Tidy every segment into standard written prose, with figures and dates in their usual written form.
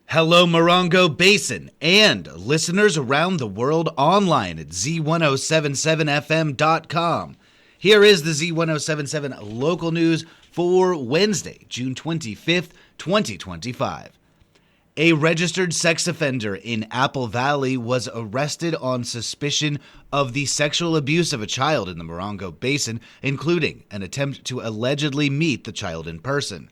Hello, Morongo Basin, and listeners around the world online at Z107.7 FM.com. Here is the Z107.7 Local News for Wednesday, June 25th, 2025. A registered sex offender in Apple Valley was arrested on suspicion of the sexual abuse of a child in the Morongo Basin, including an attempt to allegedly meet the child in person.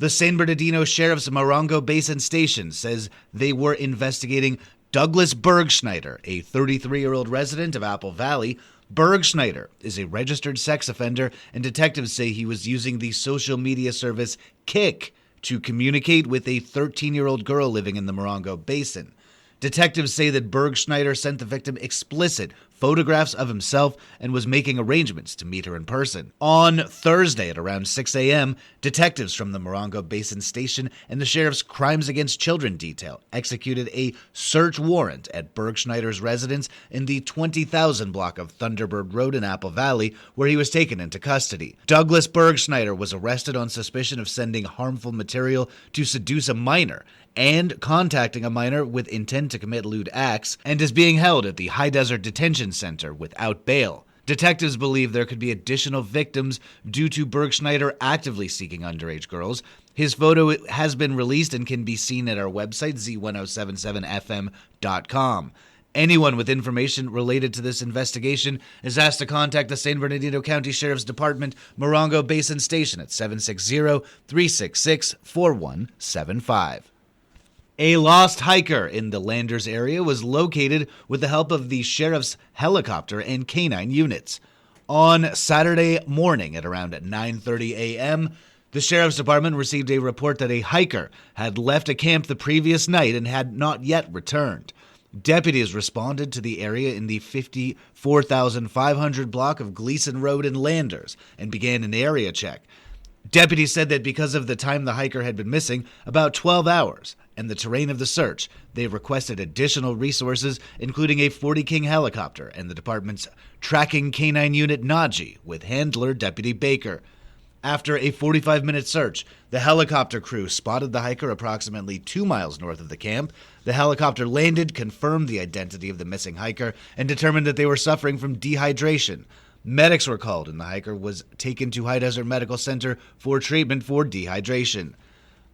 The San Bernardino Sheriff's Morongo Basin Station says they were investigating Douglas Bergschneider, a 33-year-old resident of Apple Valley. Bergschneider is a registered sex offender, and detectives say he was using the social media service Kik to communicate with a 13-year-old girl living in the Morongo Basin. Detectives say that Bergschneider sent the victim explicit photographs of himself and was making arrangements to meet her in person. On Thursday at around 6 a.m., detectives from the Morongo Basin Station and the Sheriff's Crimes Against Children detail executed a search warrant at Bergschneider's residence in the 20,000 block of Thunderbird Road in Apple Valley, where he was taken into custody. Douglas Bergschneider was arrested on suspicion of sending harmful material to seduce a minor and contacting a minor with intent to commit lewd acts, and is being held at the High Desert Detention Center without bail. Detectives believe there could be additional victims due to Bergschneider actively seeking underage girls. His photo has been released and can be seen at our website, Z107.7 FM.com. Anyone with information related to this investigation is asked to contact the San Bernardino County Sheriff's Department, Morongo Basin Station at 760-366-4175. A lost hiker in the Landers area was located with the help of the sheriff's helicopter and canine units. On Saturday morning at around 9:30 a.m., the sheriff's department received a report that a hiker had left a camp the previous night and had not yet returned. Deputies responded to the area in the 54,500 block of Gleason Road in Landers and began an area check. Deputies said that because of the time the hiker had been missing, about 12 hours, and the terrain of the search, they requested additional resources, including a 40 King helicopter and the department's tracking canine unit Naji with handler Deputy Baker. After a 45-minute search, the helicopter crew spotted the hiker approximately 2 miles north of the camp. The helicopter landed, confirmed the identity of the missing hiker, and determined that they were suffering from dehydration. Medics were called, and the hiker was taken to High Desert Medical Center for treatment for dehydration.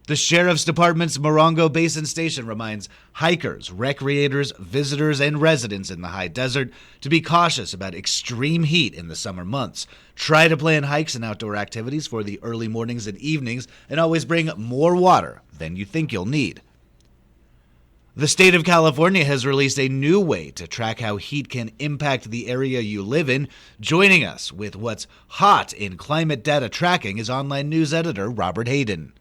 The Sheriff's Department's Morongo Basin Station reminds hikers, recreators, visitors, and residents in the high desert to be cautious about extreme heat in the summer months. Try to plan hikes and outdoor activities for the early mornings and evenings, and always bring more water than you think you'll need. The state of California has released a new way to track how heat can impact the area you live in. Joining us with what's hot in climate data tracking is online news editor Robert Hayden.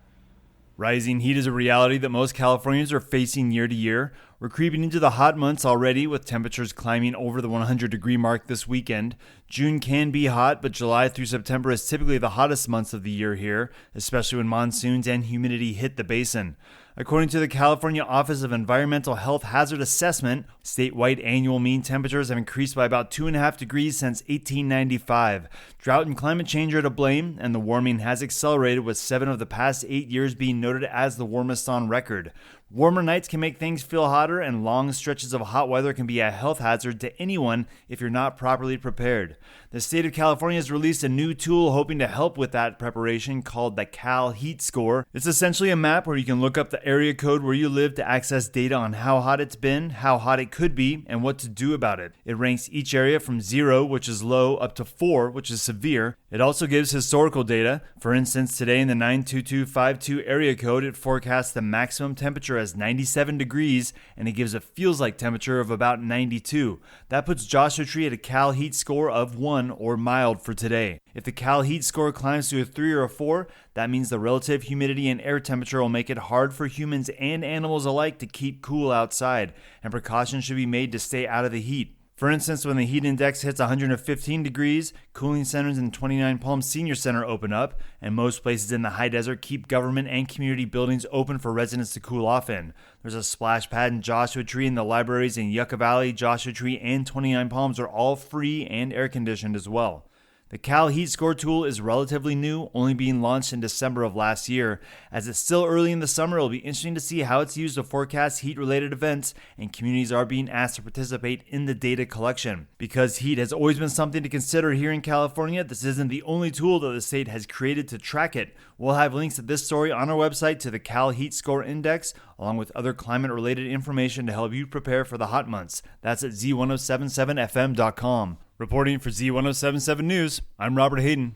Rising heat is a reality that most Californians are facing year to year. We're creeping into the hot months already, with temperatures climbing over the 100-degree mark this weekend. June can be hot, but July through September is typically the hottest months of the year here, especially when monsoons and humidity hit the basin. According to the California Office of Environmental Health Hazard Assessment, statewide annual mean temperatures have increased by about 2.5 degrees since 1895. Drought and climate change are to blame, and the warming has accelerated, with 7 of the past 8 years being noted as the warmest on record. Warmer nights can make things feel hotter, and long stretches of hot weather can be a health hazard to anyone if you're not properly prepared. The state of California has released a new tool hoping to help with that preparation called the Cal Heat Score. It's essentially a map where you can look up the area code where you live to access data on how hot it's been, how hot it could be, and what to do about it. It ranks each area from 0, which is low, up to 4, which is severe. It also gives historical data. For instance, today in the 92252 area code, it forecasts the maximum temperature as 97 degrees, and it gives a feels-like temperature of about 92. That puts Joshua Tree at a Cal Heat Score of 1, or mild, for today. If the Cal Heat Score climbs to a 3 or a 4, that means the relative humidity and air temperature will make it hard for humans and animals alike to keep cool outside, and precautions should be made to stay out of the heat. For instance, when the heat index hits 115 degrees, cooling centers in 29 Palms Senior Center open up, and most places in the high desert keep government and community buildings open for residents to cool off in. There's a splash pad in Joshua Tree, and the libraries in Yucca Valley, Joshua Tree, and 29 Palms are all free and air conditioned as well. The Cal Heat Score tool is relatively new, only being launched in December of last year. As it's still early in the summer, it'll be interesting to see how it's used to forecast heat-related events, and communities are being asked to participate in the data collection. Because heat has always been something to consider here in California, this isn't the only tool that the state has created to track it. We'll have links to this story on our website to the Cal Heat Score Index, along with other climate-related information to help you prepare for the hot months. That's at Z107.7fm.com. Reporting for Z107.7 News, I'm Robert Hayden.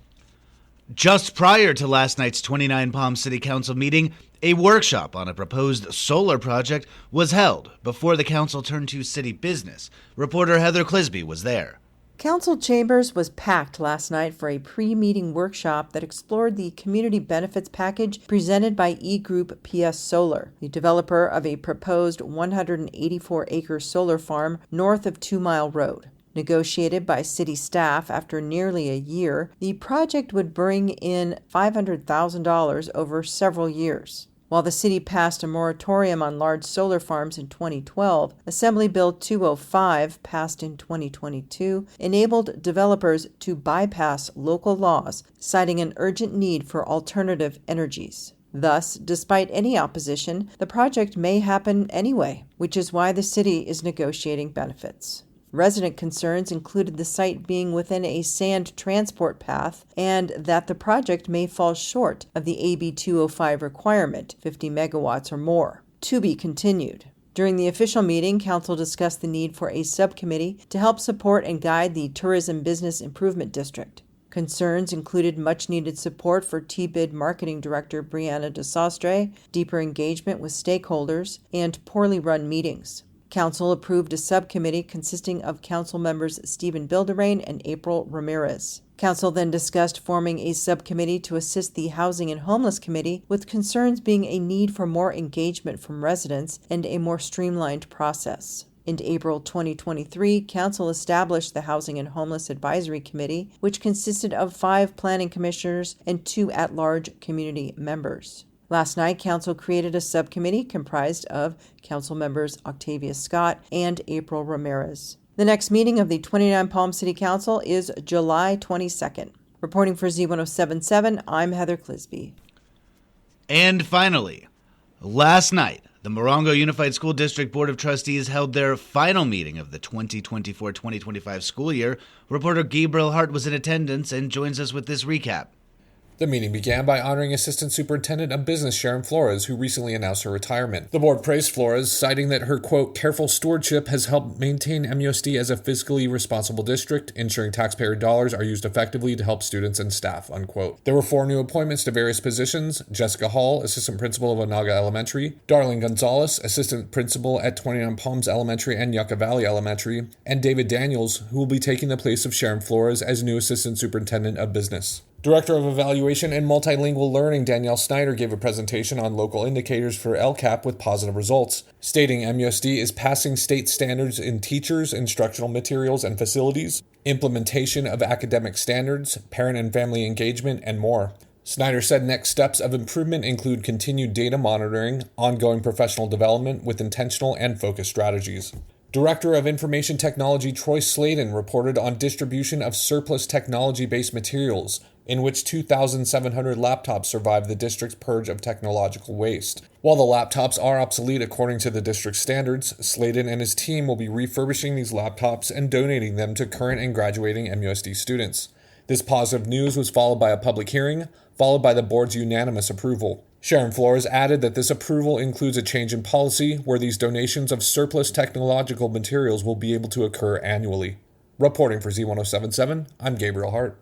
Just prior to last night's 29 Palms City Council meeting, a workshop on a proposed solar project was held before the council turned to city business. Reporter Heather Clisby was there. Council chambers was packed last night for a pre-meeting workshop that explored the community benefits package presented by E-Group PS Solar, the developer of a proposed 184-acre solar farm north of 2 Mile Road. Negotiated by city staff after nearly a year, the project would bring in $500,000 over several years. While the city passed a moratorium on large solar farms in 2012, Assembly Bill 205, passed in 2022, enabled developers to bypass local laws, citing an urgent need for alternative energies. Thus, despite any opposition, the project may happen anyway, which is why the city is negotiating benefits. Resident concerns included the site being within a sand transport path and that the project may fall short of the AB 205 requirement, 50 megawatts or more. To be continued. During the official meeting, Council discussed the need for a subcommittee to help support and guide the Tourism Business Improvement District. Concerns included much-needed support for TBID Marketing Director Brianna DeSastre, deeper engagement with stakeholders, and poorly run meetings. Council approved a subcommittee consisting of council members Stephen Bilderain and April Ramirez. Council then discussed forming a subcommittee to assist the Housing and Homeless Committee, with concerns being a need for more engagement from residents and a more streamlined process. In April 2023, Council established the Housing and Homeless Advisory Committee, which consisted of 5 planning commissioners and 2 at-large community members. Last night, Council created a subcommittee comprised of Council members Octavia Scott and April Ramirez. The next meeting of the 29 Palm City Council is July 22nd. Reporting for Z107.7, I'm Heather Clisby. And finally, last night, the Morongo Unified School District Board of Trustees held their final meeting of the 2024-2025 school year. Reporter Gabriel Hart was in attendance and joins us with this recap. The meeting began by honoring Assistant Superintendent of Business Sharon Flores, who recently announced her retirement. The board praised Flores, citing that her, quote, careful stewardship has helped maintain MUSD as a fiscally responsible district, ensuring taxpayer dollars are used effectively to help students and staff, unquote. There were 4 new appointments to various positions: Jessica Hall, Assistant Principal of Onaga Elementary; Darlene Gonzalez, Assistant Principal at 29 Palms Elementary and Yucca Valley Elementary; and David Daniels, who will be taking the place of Sharon Flores as new Assistant Superintendent of Business. Director of Evaluation and Multilingual Learning Danielle Snyder gave a presentation on local indicators for LCAP with positive results, stating MUSD is passing state standards in teachers, instructional materials, and facilities, implementation of academic standards, parent and family engagement, and more. Snyder said next steps of improvement include continued data monitoring, ongoing professional development with intentional and focused strategies. Director of Information Technology Troy Sladen reported on distribution of surplus technology-based materials, in which 2,700 laptops survived the district's purge of technological waste. While the laptops are obsolete according to the district's standards, Sladen and his team will be refurbishing these laptops and donating them to current and graduating MUSD students. This positive news was followed by a public hearing, followed by the board's unanimous approval. Sharon Flores added that this approval includes a change in policy where these donations of surplus technological materials will be able to occur annually. Reporting for Z107.7, I'm Gabriel Hart.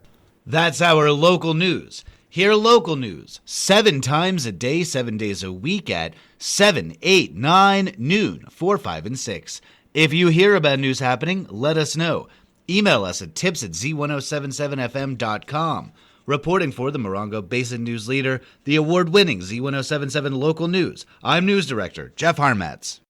That's our local news. Hear local news 7 times a day, 7 days a week at 7, 8, 9, noon, 4, 5, and 6. If you hear about news happening, let us know. Email us at tips@z1077fm.com. Reporting for the Morongo Basin News Leader, the award-winning Z107.7 Local News, I'm News Director Jeff Harmatz.